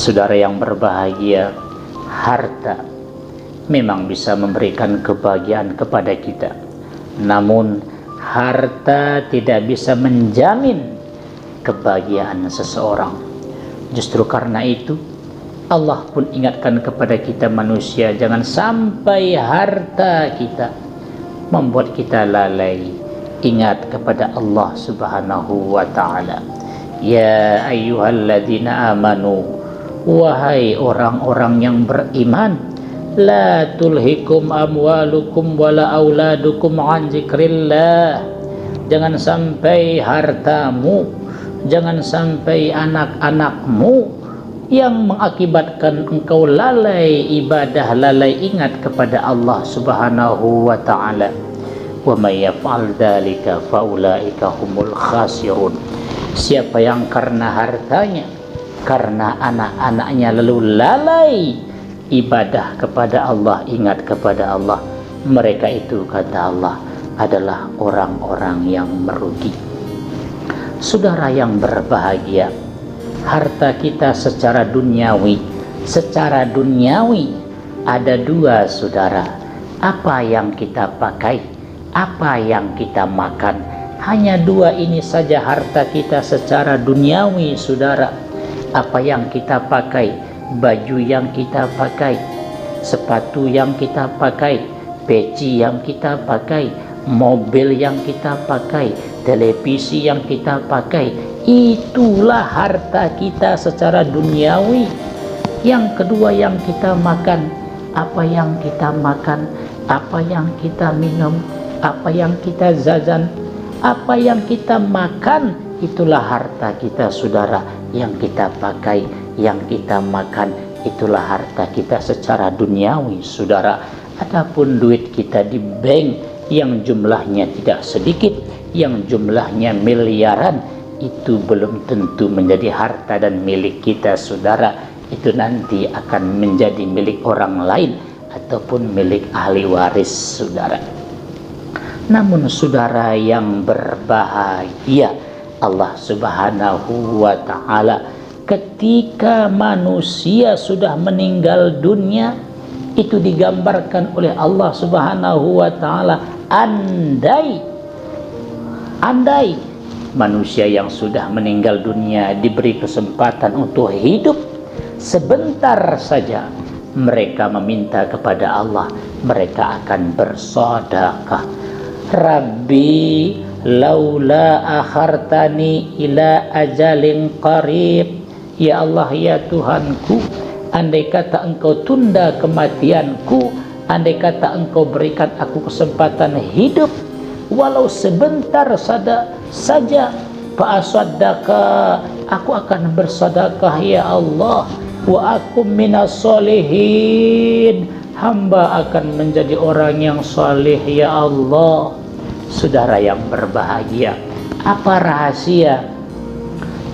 Saudara yang berbahagia, harta memang bisa memberikan kebahagiaan kepada kita, namun harta tidak bisa menjamin kebahagiaan seseorang. Justru karena itu Allah pun ingatkan kepada kita manusia, jangan sampai harta kita membuat kita lalai ingat kepada Allah Subhanahu wa ta'ala. Ya ayyuhalladzina amanu, wahai orang-orang yang beriman, la tulhikum amwalukum wala auladukum an zikrillah. Jangan sampai hartamu, jangan sampai anak-anakmu yang mengakibatkan engkau lalai ibadah, lalai ingat kepada Allah Subhanahu wa ta'ala. Wa may yaf'al dzalika faulaika humul khasirun. Siapa yang karena hartanya, karena anak-anaknya lalu lalai ibadah kepada Allah, ingat kepada Allah, mereka itu, kata Allah, adalah orang-orang yang merugi. Saudara yang berbahagia, harta kita secara duniawi ada dua, saudara. Apa yang kita pakai, apa yang kita makan, hanya dua ini saja harta kita secara duniawi, saudara. Apa yang kita pakai, baju yang kita pakai, sepatu yang kita pakai, peci yang kita pakai, mobil yang kita pakai, televisi yang kita pakai, itulah harta kita secara duniawi. Yang kedua yang kita makan, apa yang kita makan, apa yang kita minum, apa yang kita jajan, apa yang kita makan, itulah harta kita, saudara. Yang kita pakai, yang kita makan, itulah harta kita secara duniawi, saudara. Adapun duit kita di bank yang jumlahnya tidak sedikit, yang jumlahnya miliaran, itu belum tentu menjadi harta dan milik kita, saudara. Itu nanti akan menjadi milik orang lain ataupun milik ahli waris, saudara. Namun saudara yang berbahagia, Allah Subhanahu wa ta'ala ketika manusia sudah meninggal dunia, itu digambarkan oleh Allah Subhanahu wa ta'ala, andai manusia yang sudah meninggal dunia diberi kesempatan untuk hidup sebentar saja, mereka meminta kepada Allah, mereka akan bersedekah. Rabbi laula akhartani ila ajalin qarib. Ya Allah, ya Tuhanku, andai kata engkau tunda kematianku, andai kata engkau berikan aku kesempatan hidup walau sebentar saja, fa'asaddaka, aku akan bersedekah ya Allah, wa akum minas solihin, hamba akan menjadi orang yang saleh ya Allah. Saudara yang berbahagia, apa rahasia?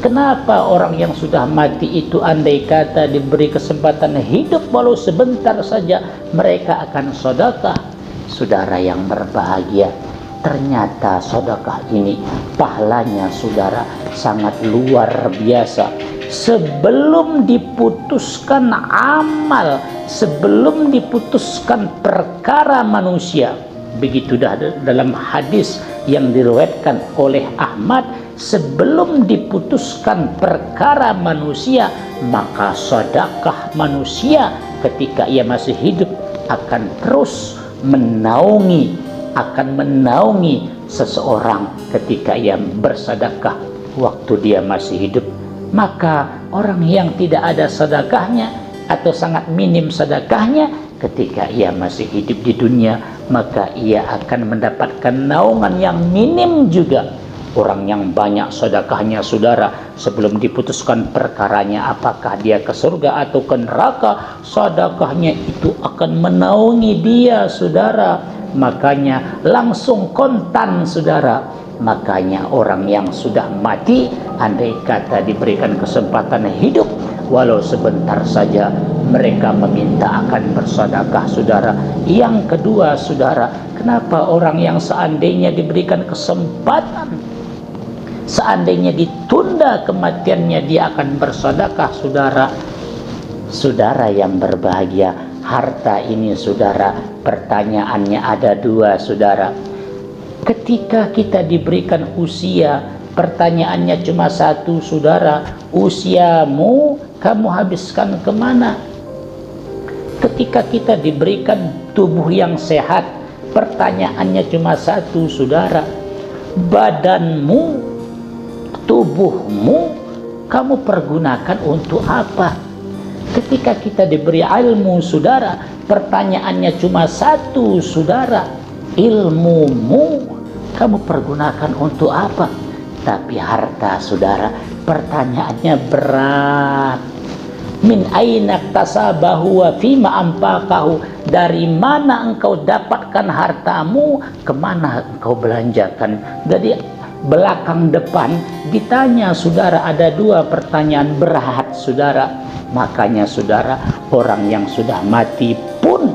Kenapa orang yang sudah mati itu andai kata diberi kesempatan hidup walau sebentar saja, mereka akan sedekah? Saudara yang berbahagia, ternyata sedekah ini pahalanya, saudara, sangat luar biasa. Sebelum diputuskan amal, sebelum diputuskan perkara manusia, begitu dah dalam hadis yang diriwayatkan oleh Ahmad, sebelum diputuskan perkara manusia, maka sedekah manusia ketika ia masih hidup akan terus menaungi seseorang ketika ia bersedekah waktu dia masih hidup. Maka orang yang tidak ada sedekahnya atau sangat minim sedekahnya ketika ia masih hidup di dunia, maka ia akan mendapatkan naungan yang minim juga. Orang yang banyak sedekahnya, saudara, sebelum diputuskan perkaranya apakah dia ke surga atau ke neraka, sedekahnya itu akan menaungi dia, saudara. Makanya langsung kontan, saudara. Makanya orang yang sudah mati, andai kata diberikan kesempatan hidup walau sebentar saja, mereka meminta akan bersedekah, saudara. Yang kedua, saudara, kenapa orang yang seandainya diberikan kesempatan, seandainya ditunda kematiannya, dia akan bersedekah, saudara? Saudara yang berbahagia, harta ini saudara, pertanyaannya ada dua saudara. Ketika kita diberikan usia, pertanyaannya cuma satu saudara, usiamu kamu habiskan kemana? Ketika kita diberikan tubuh yang sehat, pertanyaannya cuma satu saudara, badanmu, tubuhmu kamu pergunakan untuk apa? Ketika kita diberi ilmu saudara, pertanyaannya cuma satu saudara, ilmumu kamu pergunakan untuk apa? Tapi harta saudara, pertanyaannya berat. Min aina tasabahu wa fima ampakahu, dari mana engkau dapatkan hartamu, kemana engkau belanjakan? Jadi belakang depan ditanya saudara, ada dua pertanyaan berat saudara. Makanya saudara, orang yang sudah mati pun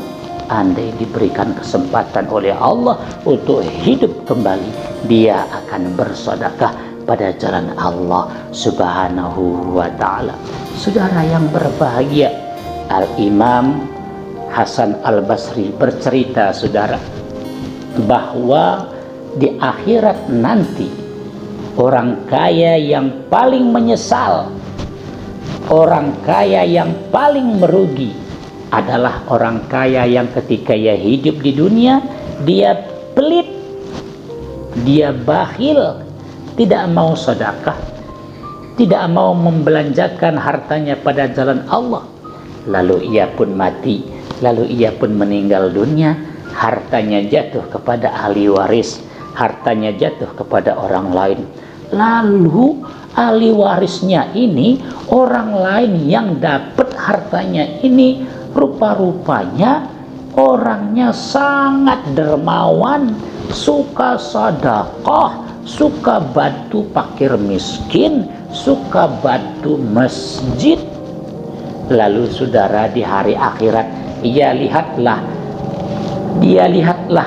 andai diberikan kesempatan oleh Allah untuk hidup kembali, dia akan bersedekah pada jalan Allah Subhanahu wa ta'ala. Saudara yang berbahagia, Al-Imam Hasan Al-Basri bercerita saudara, bahwa di akhirat nanti orang kaya yang paling menyesal, orang kaya yang paling merugi adalah orang kaya yang ketika ia hidup di dunia dia pelit, dia bakhil, tidak mau sedekah, tidak mau membelanjakan hartanya pada jalan Allah. Lalu ia pun mati, lalu ia pun meninggal dunia, hartanya jatuh kepada ahli waris, hartanya jatuh kepada orang lain. Lalu ahli warisnya ini, orang lain yang dapat hartanya ini, rupa-rupanya orangnya sangat dermawan, suka sedekah, suka bantu fakir miskin, suka bantu masjid. Lalu saudara, di hari akhirat dia lihatlah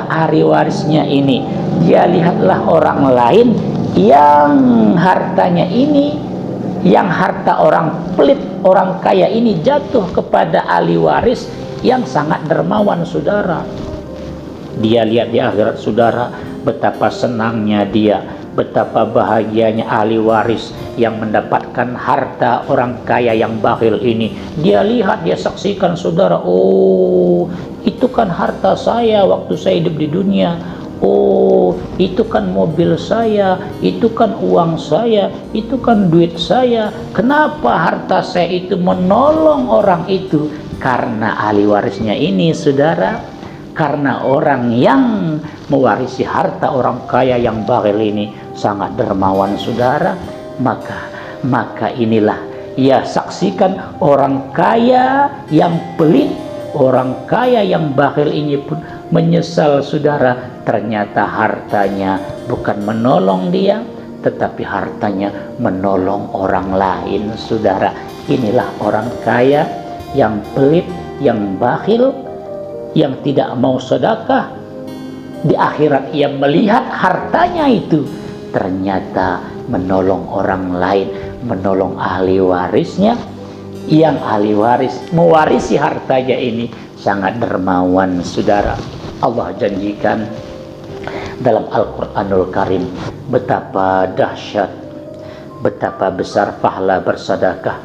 ahli warisnya ini, dia lihatlah orang lain yang hartanya ini, yang harta orang pelit, orang kaya ini jatuh kepada ahli waris yang sangat dermawan saudara. Dia lihat di akhirat saudara, betapa senangnya dia, betapa bahagianya ahli waris yang mendapatkan harta orang kaya yang bakhil ini. Dia lihat, dia saksikan saudara, oh itu kan harta saya waktu saya hidup di dunia, oh itu kan mobil saya, itu kan uang saya, itu kan duit saya. Kenapa harta saya itu menolong orang itu? Karena ahli warisnya ini saudara, karena orang yang mewarisi harta orang kaya yang bakhil ini sangat dermawan saudara. Maka inilah ia saksikan, orang kaya yang pelit, orang kaya yang bakhil ini pun menyesal saudara. Ternyata hartanya bukan menolong dia, tetapi hartanya menolong orang lain saudara. Inilah orang kaya yang pelit, yang bakhil, yang tidak mau sedekah. Di akhirat ia melihat hartanya itu ternyata menolong orang lain, menolong ahli warisnya, yang ahli waris mewarisi hartanya ini sangat dermawan saudara. Allah janjikan dalam Al-Quranul Karim betapa dahsyat, betapa besar pahala bersedekah.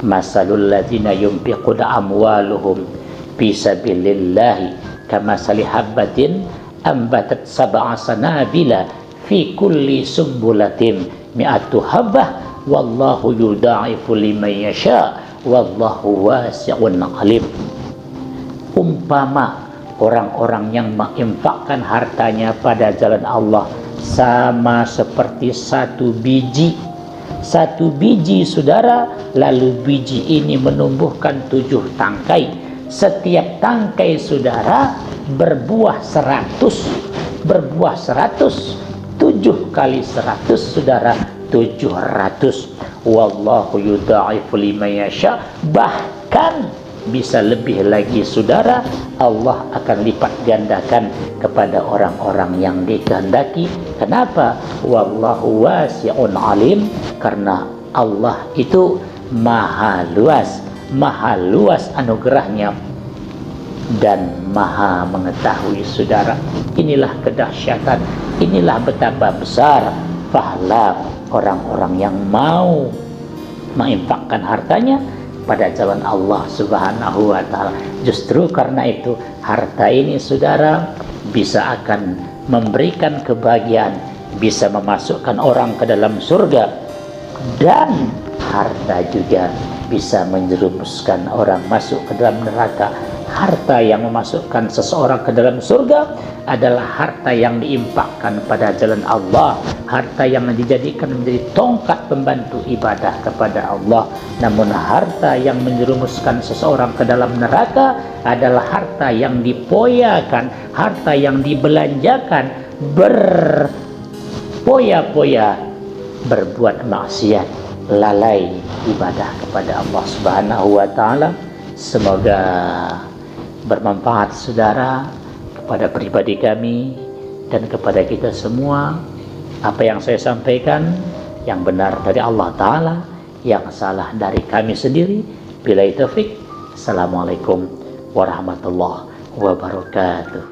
Masalul ladzina yunfiquna amwaluhum fi sabilillahi kamasali habbatin ambatat sab'a sanabila fi kulli sumbulatin mi'atu habbah wallahu yudha'ifu liman yasha wallahu wasi'un alim. Umpama orang-orang yang menginfakkan hartanya pada jalan Allah sama seperti satu biji saudara, lalu biji ini menumbuhkan 7 tangkai. Setiap tangkai saudara berbuah 100, 7 kali 100 saudara, 700. Wallahu yudha'ifu liman yasha, bahkan bisa lebih lagi saudara, Allah akan lipat gandakan kepada orang-orang yang dikehendaki. Kenapa? Wallahu wasi'un alim, karena Allah itu maha luas, maha luas anugerahnya dan maha mengetahui, saudara. Inilah kedahsyatan, inilah betapa besar pahala orang-orang yang mau menginfakkan hartanya pada jalan Allah Subhanahu wa ta'ala. Justru karena itu harta ini, saudara, bisa akan memberikan kebahagiaan, bisa memasukkan orang ke dalam surga, dan harta juga bisa menjerumuskan orang masuk ke dalam neraka. Harta yang memasukkan seseorang ke dalam surga adalah harta yang diinfakkan pada jalan Allah, harta yang dijadikan menjadi tongkat pembantu ibadah kepada Allah. Namun harta yang menjerumuskan seseorang ke dalam neraka adalah harta yang dipoyakan, harta yang dibelanjakan berpoya-poya berbuat maksiat, lalai ibadah kepada Allah Subhanahu wa ta'ala. Semoga bermanfaat, saudara, kepada pribadi kami dan kepada kita semua. Apa yang saya sampaikan yang benar dari Allah Ta'ala, yang salah dari kami sendiri. Billahi taufik. Assalamualaikum warahmatullahi wabarakatuh.